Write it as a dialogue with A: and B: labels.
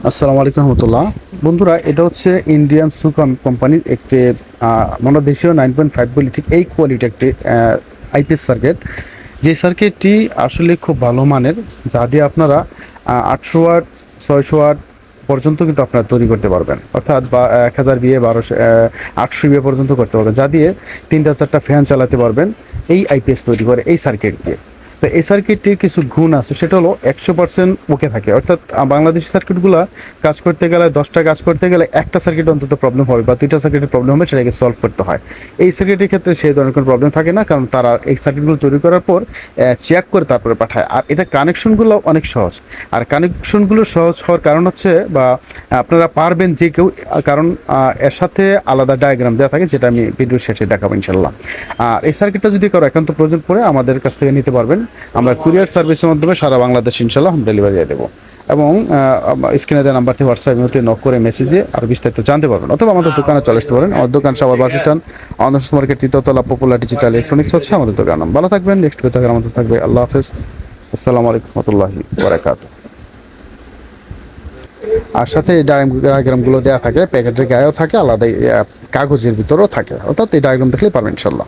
A: আসসালামু আলাইকুম রহমতুল্লাহ। বন্ধুরা, এটা হচ্ছে ইন্ডিয়ান কোম্পানির একটি আমরা দেশীয় 9.5 বলি, ঠিক এই কোয়ালিটি একটি আইপিএস সার্কিট। যে সার্কিটটি আসলে খুব ভালো মানের, যা দিয়ে আপনারা 800 ওয়াট 600 ওয়াট পর্যন্ত কিন্তু আপনারা তৈরি করতে পারবেন, অর্থাৎ 1000 বিয়ে 1200 800 বিয়ে পর্যন্ত করতে পারবেন, যা দিয়ে 3টা 4টা ফ্যান চালাতে পারবেন এই আইপিএস তৈরি করে এই সার্কিট দিয়ে। তো এই সার্কিটটির কিছু গুণ আছে, সেটা হলো 100% ওকে থাকে, অর্থাৎ বাংলাদেশি সার্কিটগুলো কাজ করতে গেলে 10টা কাজ করতে গেলে একটা সার্কিট অন্তত প্রবলেম হবে বা 2টা সার্কিটের প্রবলেম হবে, সেটাকে সলভ করতে হয়। এই সার্কিটের ক্ষেত্রে সেই ধরনের কোনো প্রবলেম থাকে না, কারণ তারা এই সার্কিটগুলো তৈরি করার পর চেক করে তারপরে পাঠায়। আর এটা কানেকশনগুলো অনেক সহজ। আর কানেকশনগুলো সহজ হওয়ার কারণ হচ্ছে, বা আপনারা পারবেন যে কেউ, কারণ এর সাথে আলাদা ডায়াগ্রাম দেওয়া থাকে, যেটা আমি ভিডিও শেষে দেখাবো ইনশাল্লাহ। আর এই সার্কিটটা যদি কারো একান্ত প্রয়োজন পড়ে আমাদের কাছ থেকে নিতে পারবেন। আমরা কুরিয়ার সার্ভিসের মাধ্যমে সারা বাংলাদেশ ইনশাল্লাহ হোম ডেলিভারি দিয়ে দেবো। এবং স্ক্রিনে দেওয়া নাম্বার থেকে হোয়াটসঅ্যাপ মধ্যে নক করে মেসেজ দিয়ে আরও বিস্তারিত জানতে পারবেন, অথবা আমাদের দোকানে চলে আসতে পারেন। আমার দোকান সাভার বাস স্ট্যান্ড, আনন্দ মার্কেট, তৃতীয়তলা, পপুলার ডিজিটাল ইলেকট্রনিক্স হচ্ছে আমাদের দোকান নাম। ভালো থাকবেন, নেক্সট ভিডিও থাকার আমাদের থাকবে। আল্লাহ হাফেজ, আসসালামু আলাইকুম রহমতুল্লাহি বারাকাতুহু। আর সাথে এই ডায়াগ্রামগুলো দেওয়া থাকে, প্যাকেটের গায়েও থাকে, আলাদা কাগজের ভিতরেও থাকে, অর্থাৎ এই ডায়াগ্রাম দেখলেই পারবেন ইনশাল্লাহ।